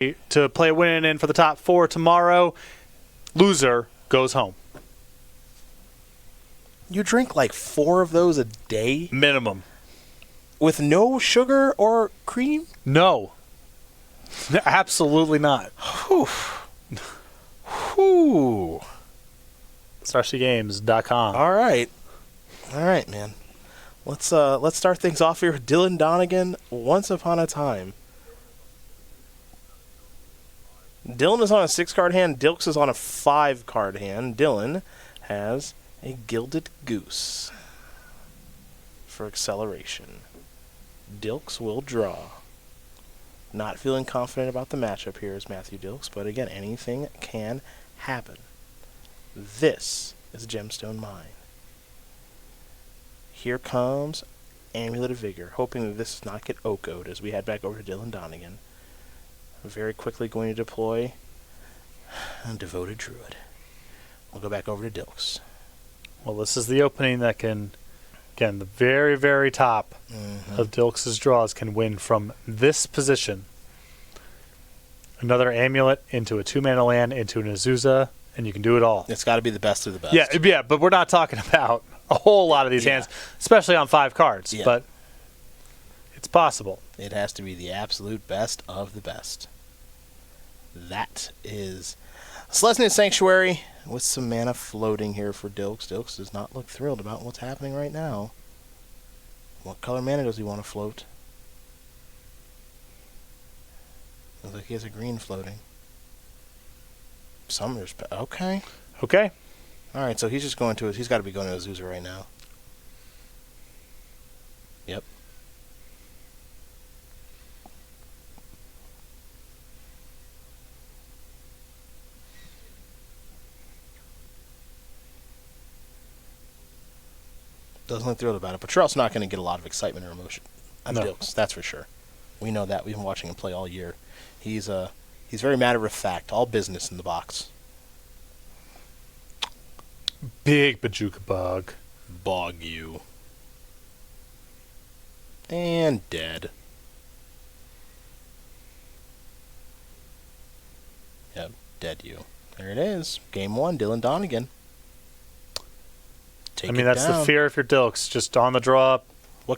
to play a win-in for the top 4 tomorrow. Loser goes home. You drink like 4 of those a day? Minimum. With no sugar or cream? No. Absolutely not. Whew. Whew. StarCityGames.com. All right, man. Let's start things off here with Dylan Donegan. Once upon a time. Dylan is on a 6-card hand. Dilks is on a 5-card hand. Dylan has a Gilded Goose for acceleration. Dilks will draw. Not feeling confident about the matchup here is Matthew Dilks, but again, anything can happen. This is Gemstone Mine. Here comes Amulet of Vigor, hoping that this does not get Oko'd as we head back over to Dylan Donegan. Very quickly going to deploy a Devoted Druid. We'll go back over to Dilks. Well, this is the opening that can, again, the very, very top of Dilks' draws can win from this position. Another Amulet into a 2-mana land, into an Azusa, and you can do it all. It's got to be the best of the best. Yeah, but we're not talking about a whole lot of these hands, especially on 5 cards. Yeah. But it's possible. It has to be the absolute best of the best. That is Selesnya Sanctuary with some mana floating here for Dilks. Dilks does not look thrilled about what's happening right now. What color mana does he want to float? Looks like he has a green floating. Summoner's okay. Okay. All right, so he's just going to he's got to be going to Azusa right now. Yep. Doesn't look thrilled about it, but you're also not going to get a lot of excitement or emotion on Dilks, that's for sure. We know that. We've been watching him play all year. He's very matter of fact, all business in the box. Big Bajuka Bug. Bog you. And dead. Yep, dead you. There it is. Game 1, Dylan Donegan. I mean, that's the fear of your Dilks. Just on the draw.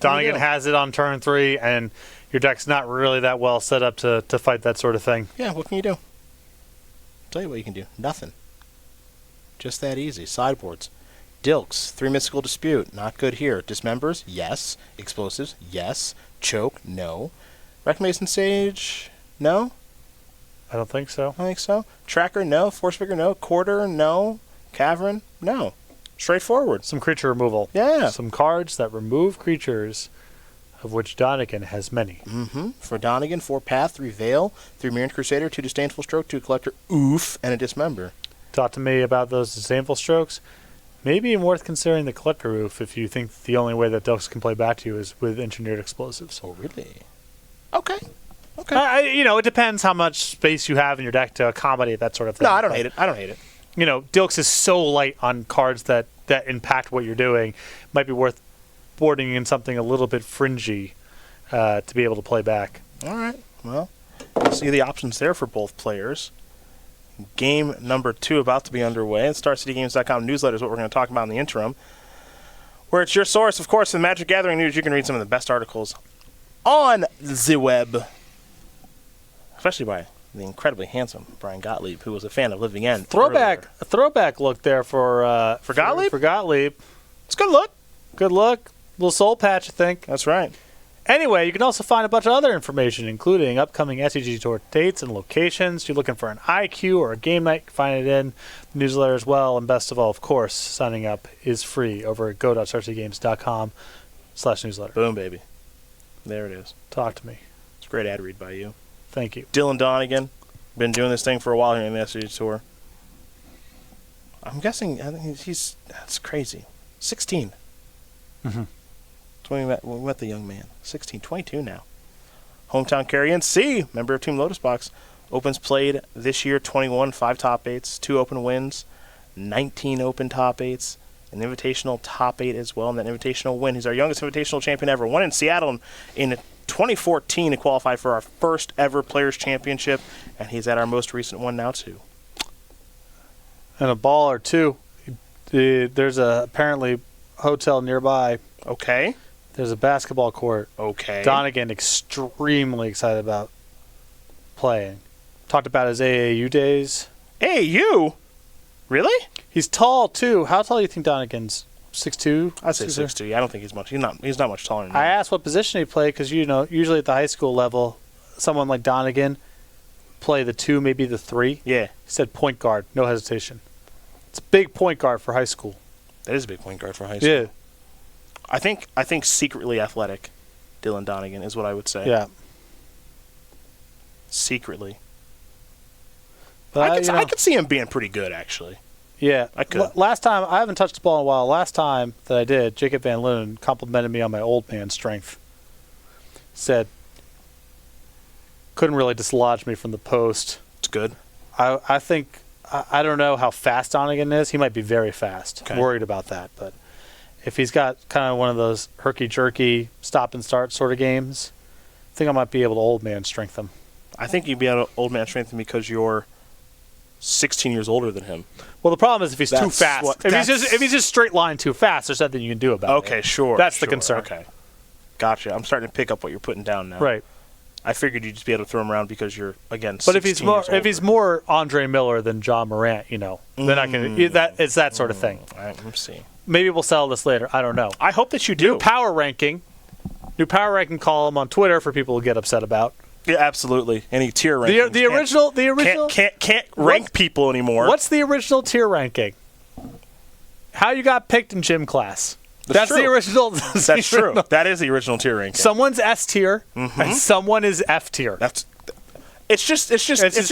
Donegan has it on turn 3, and your deck's not really that well set up to fight that sort of thing. Yeah, what can you do? I'll tell you what you can do. Nothing. Just that easy. Sideboards. Dilks, 3 Mystical Dispute. Not good here. Dismembers? Yes. Explosives? Yes. Choke? No. Reclamation Sage? No? I don't think so. I think so. Tracker? No. Force Figure? No. Quarter? No. Cavern? No. Straightforward. Some creature removal. Yeah. Some cards that remove creatures, of which Donegan has many. For Donegan, 4 Path, 3 Veil, 3 Mirror Crusader, 2 Disdainful Stroke, 2 Collector, oof, and a Dismember. Talk to me about those Disdainful Strokes. Maybe even worth considering the Collector Oof if you think the only way that Dilks can play back to you is with Engineered Explosives. Oh, really? Okay. It depends how much space you have in your deck to accommodate that sort of thing. No, I don't hate it. Dilks is so light on cards that impact what you're doing. Might be worth boarding in something a little bit fringy to be able to play back. All right. Well, we'll see the options there for both players. Game number 2 about to be underway. And StarCityGames.com newsletter is what we're going to talk about in the interim, where it's your source, of course, in Magic Gathering news. You can read some of the best articles on the web, especially by the incredibly handsome Brian Gottlieb, who was a fan of Living End. A throwback look there for Gottlieb? For Gottlieb. It's a good look. Good look. Little soul patch, I think. That's right. Anyway, you can also find a bunch of other information, including upcoming SCG Tour dates and locations. If you're looking for an IQ or a game night, you can find it in the newsletter as well. And best of all, of course, signing up is free over at go.starcitygames.com/newsletter. Boom, baby. There it is. Talk to me. It's a great ad read by you. Thank you. Dylan Donegan. Been doing this thing for a while here in the SCG Tour. I'm guessing, I think that's crazy. 16. Mm-hmm. We met the young man. 16, 22 now. Hometown Carrion C, member of Team Lotus Box. Opens played this year, 21, 5 top 8s, 2 open wins, 19 open top 8s, an invitational top 8 as well, and that invitational win. He's our youngest invitational champion ever. Won in Seattle in 2014 to qualify for our first ever Players Championship, and he's at our most recent one now, too. And a ball or two. There's a apparently hotel nearby. Okay. There's a basketball court. Okay. Donegan extremely excited about playing. Talked about his AAU days. AAU? Really? He's tall too. How tall do you think Donegan's? 6'2"? I'd say 6'2". I don't think he's much. He's not much taller than me. I asked what position he played because usually at the high school level, someone like Donegan play the 2, maybe the 3. Yeah. He said point guard, no hesitation. It's a big point guard for high school. That is a big point guard for high school. Yeah. I think secretly athletic, Dylan Donegan is what I would say. Yeah. Secretly. But I could see him being pretty good, actually. Yeah. I could. Last time, I haven't touched the ball in a while. Last time that I did, Jacob Van Loon complimented me on my old man strength. Said, couldn't really dislodge me from the post. It's good. I think, I don't know how fast Donegan is. He might be very fast. Okay. Worried about that. But if he's got kind of one of those herky-jerky stop and start sort of games, I think I might be able to old man strength him. I think you'd be able to old man strength him because you're 16 years older than him. Well, the problem is if he's too fast. If he's just straight line too fast, there's nothing you can do about it. Okay, sure. That's the concern. Okay. Gotcha. I'm starting to pick up what you're putting down now. Right. I figured you'd just be able to throw him around because you're, again, But 16 if he's more Andre Miller than John Morant, then I can. It's that sort of thing. All right, let's see. Maybe we'll settle this later. I don't know. I hope that you do. New power ranking column on Twitter for people to get upset about. Yeah, absolutely. Any tier rankings. The original can't rank people anymore. What's the original tier ranking? How you got picked in gym class. That's true. the original. That's true. That is the original tier ranking. Someone's S tier and someone is F tier. It's just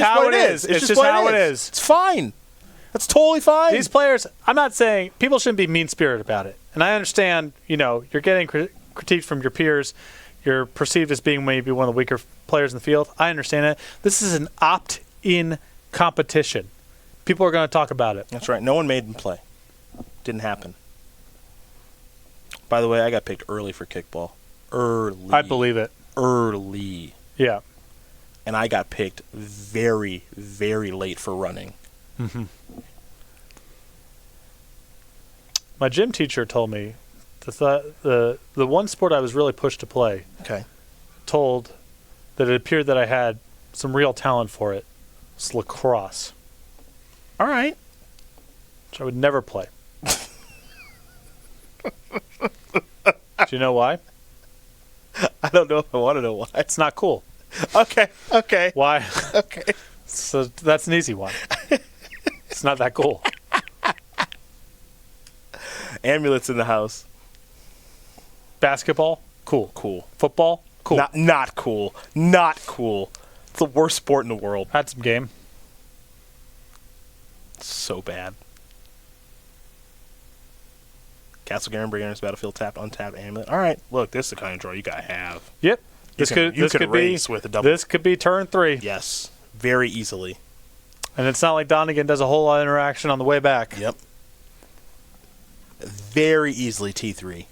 how it is. It's just how it is. It's fine. That's totally fine. These players, I'm not saying people shouldn't be mean-spirited about it. And I understand, you're getting critiqued from your peers. You're perceived as being maybe one of the weaker players in the field. I understand it. This is an opt-in competition. People are going to talk about it. That's right. No one made them play. Didn't happen. By the way, I got picked early for kickball. Early. I believe it. Early. Yeah. And I got picked very, very late for running. Mm-hmm. My gym teacher told me the one sport I was really pushed to play. Okay. Told that it appeared that I had some real talent for it. It's lacrosse. All right. Which I would never play. Do you know why? I don't know if I want to know why. It's not cool. Okay. Why? Okay. So that's an easy one. It's not that cool. Amulets in the house. Basketball? Cool. Cool. Football? Cool. Not cool. Not cool. It's the worst sport in the world. Had some game. It's so bad. Castle Garen Briganders Battlefield tap untap amulet. All right, look, this is the kind of draw you gotta have. Yep. This could race with a double. This could be turn 3. Yes, very easily. And it's not like Donegan does a whole lot of interaction on the way back. Yep. Very easily T3.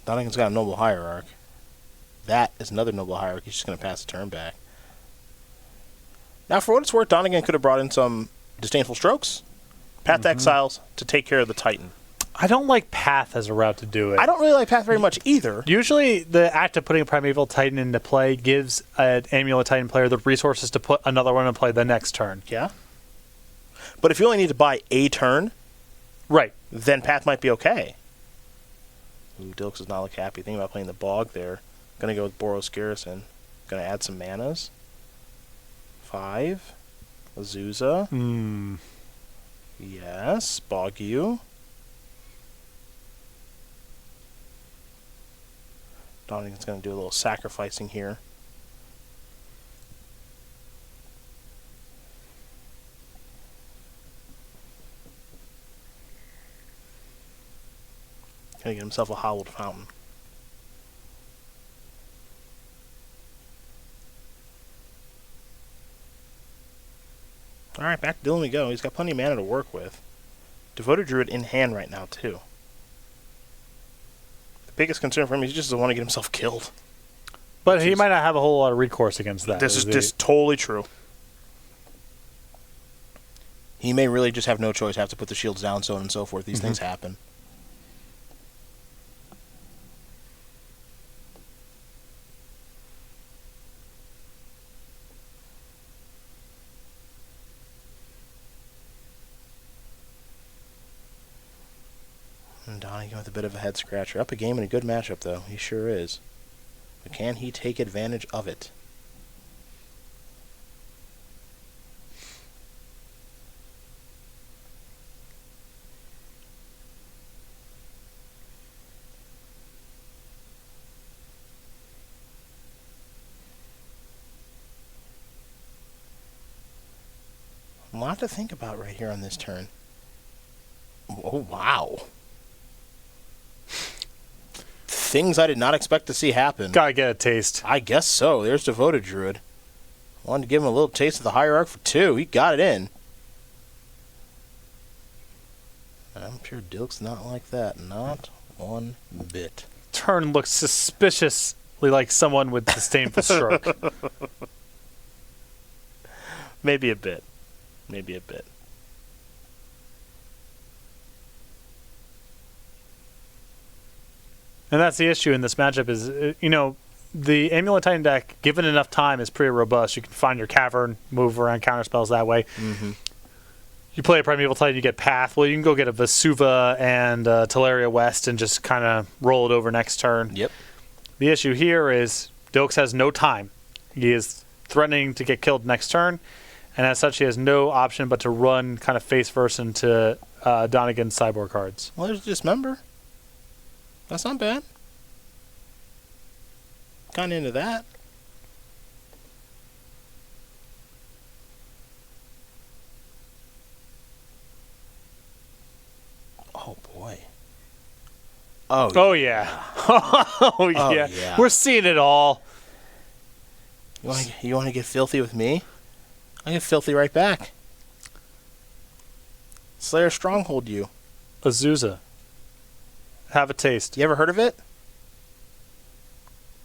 Donegan's got a noble hierarch. That is another noble hierarch. He's just going to pass the turn back. Now, for what it's worth, Donegan could have brought in some disdainful strokes. Path to Exiles to take care of the Titan. I don't like Path as a route to do it. I don't really like Path very much either. Usually, the act of putting a Primeval Titan into play gives an Amulet Titan player the resources to put another one in play the next turn. Yeah. But if you only need to buy a turn, right, then Path might be okay. Ooh, Dilks does not look happy. Thinking about playing the Bog there. Going to go with Boros Garrison. Going to add some manas. 5. Azusa. Yes. Bog you. Donegan's going to do a little sacrificing here. Going to get himself a Howled Fountain. Alright, back to Dylan we go. He's got plenty of mana to work with. Devoted Druid in hand right now, too. biggest concern for him is he just doesn't want to get himself killed. But he might not have a whole lot of recourse against that. This is totally true. He may really just have no choice, have to put the shields down, so on and so forth. These things happen. And Donegan with a bit of a head scratcher. Up a game in a good matchup, though. He sure is. But can he take advantage of it? A lot to think about right here on this turn. Oh, wow. Things I did not expect to see happen. Gotta get a taste. I guess so. There's Devoted Druid. Wanted to give him a little taste of the Hierarch for 2. He got it in. I'm sure Dilks not like that. Not one bit. Turn looks suspiciously like someone with disdainful stroke. Maybe a bit. Maybe a bit. And that's the issue in this matchup is, the Amulet Titan deck, given enough time, is pretty robust. You can find your Cavern, move around counter spells that way. Mm-hmm. You play a Primeval Titan, you get Path. Well, you can go get a Vesuva and Teleria West and just kind of roll it over next turn. Yep. The issue here is Dilks has no time. He is threatening to get killed next turn, and as such, he has no option but to run kind of face first into Donegan's sideboard cards. Well, there's Dismember. That's not bad. Kind of into that. Oh, boy. Oh, yeah. Oh, yeah. Yeah. We're seeing it all. You want to get filthy with me? I get filthy right back. Slayer Stronghold you. Azusa. Have a taste. You ever heard of it?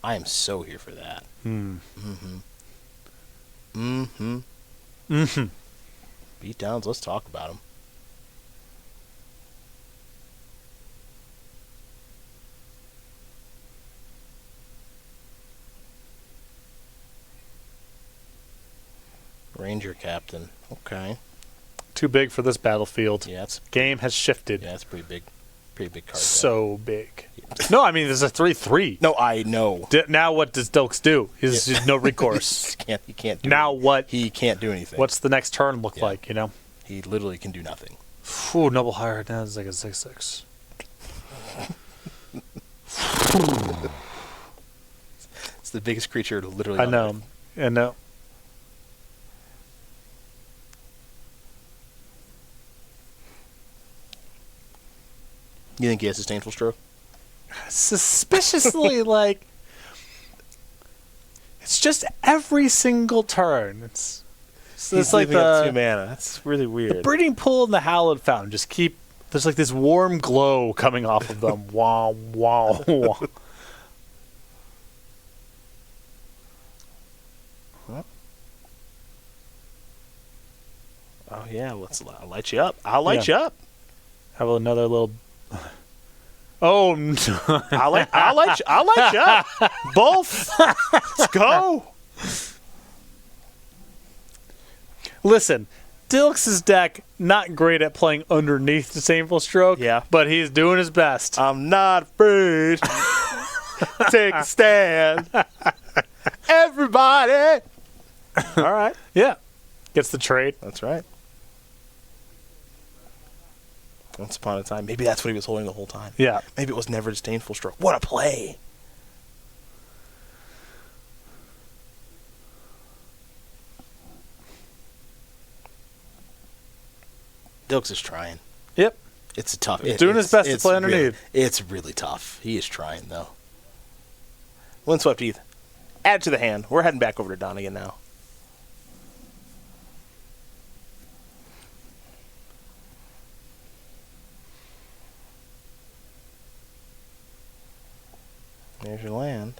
I am so here for that. Mm-hmm. Beatdowns, let's talk about them. Ranger Captain. Okay. Too big for this battlefield. Yeah, it's Game has shifted. yeah, it's pretty big. Pretty big card. So big. No, I mean, there's a 3/3. No, I know. Now what does Dilks do? He's no recourse. He can't do Now anything. what? He can't do anything. What's the next turn look like, He literally can do nothing. Ooh, Noble Hire. Now it's like a 6/6. It's the biggest creature literally. I on know. Earth. I know. You think he has Disdainful Stroke? Suspiciously, like, it's just every single turn. It's He's like leaving up 2 the mana. That's really weird. breeding pool and the Hallowed Fountain just keep. There's like this warm glow coming off of them. Wow, wow, wow. Oh yeah, I'll light you up. I'll light you up. Have another little. Oh no! I'll light you up. Both. Let's go. Listen, Dilks' deck not great at playing underneath Disdainful Stroke. Yeah. But he's doing his best. I'm not afraid. Take a stand. Everybody. All right. Yeah. Gets the trade. That's right. Once upon a time. Maybe that's what he was holding the whole time. Yeah. Maybe it was never Disdainful Stroke. What a play. Dilks is trying. Yep. It's a tough. He's doing his best to play underneath. It's really tough. He is trying, though. Windswept Heath. Add to the hand. We're heading back over to Donegan now. There's your land.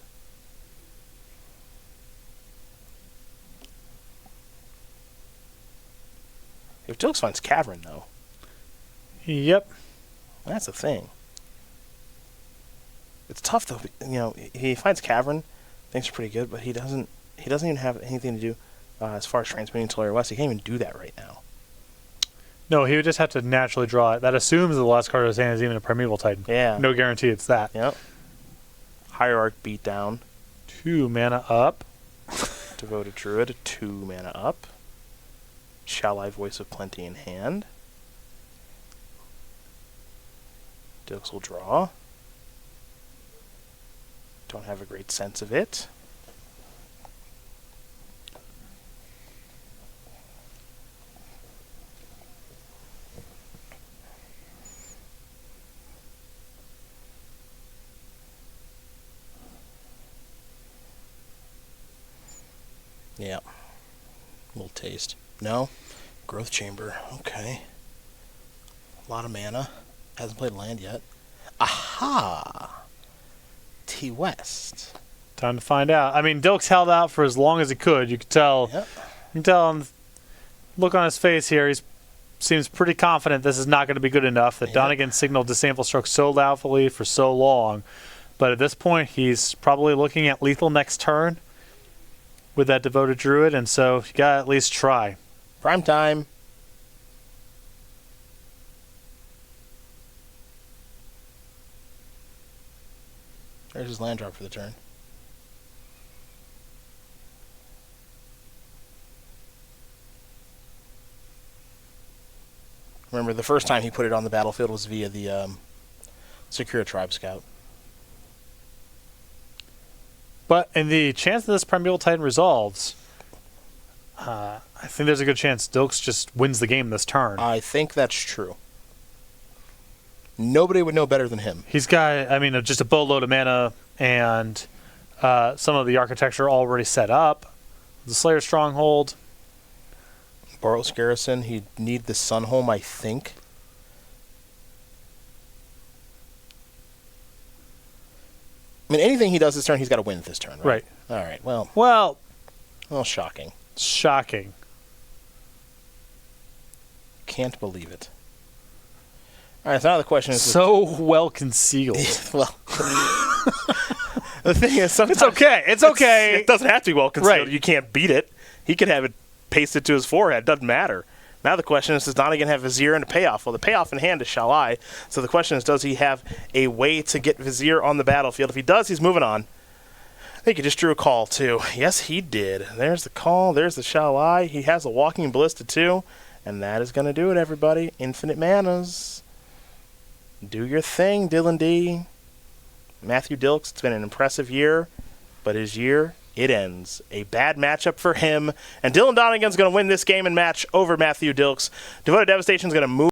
If Dilks finds Cavern, though, Yep. that's the thing. It's tough, though. You know, he finds Cavern. Things are pretty good, but he doesn't even have anything to do as far as transmitting to Layer West. He can't even do that right now. No, he would just have to naturally draw it. That assumes the last card of his hand is even a Primeval Titan. Yeah. No guarantee it's that. Yep. Hierarch Beatdown. 2 mana up. Devoted Druid, 2 mana up. Shall I Voice of Plenty in hand. Dilks will draw. Don't have a great sense of it. Yeah. Little taste. No? Growth Chamber. Okay. A lot of mana. Hasn't played land yet. Aha! T West. Time to find out. I mean, Dilks held out for as long as he could. You could tell. Yep. You can tell him. Look on his face here. He seems pretty confident this is not going to be good enough. That Donegan signaled Dissample Stroke so loudly for so long. But at this point, he's probably looking at lethal next turn with that Devoted Druid, and so you got to at least try. Prime time. There's his land drop for the turn. Remember, the first time he put it on the battlefield was via the Secure Tribe Scout. But in the chance that this Primeval Titan resolves, I think there's a good chance Dilks just wins the game this turn. I think that's true. Nobody would know better than him. He's got, I mean, just a boatload of mana and some of the architecture already set up. The Slayer Stronghold. Boros Garrison, he'd need the Sunholm, I think. I mean, anything he does this turn, he's got to win this turn, right? Right. All right, well, shocking. Shocking. Can't believe it. All right, so now the question is... So well concealed. Well, the thing is, sometimes... It's okay. It's okay. It doesn't have to be well concealed. Right. You can't beat it. He could have it pasted to his forehead. Doesn't matter. Now the question is, does Donegan have Vizier and a payoff? Well, the payoff in hand is Shall I. So the question is, does he have a way to get Vizier on the battlefield? If he does, he's moving on. I think he just drew a call, too. Yes, he did. There's the call. There's the Shall I. He has a Walking Ballista, too. And that is going to do it, everybody. Infinite manas. Do your thing, Dylan D. Matthew Dilks, it's been an impressive year, but his year, it ends. A bad matchup for him. And Dylan Donegan's going to win this game and match over Matthew Dilks. Devoted Devastation is going to move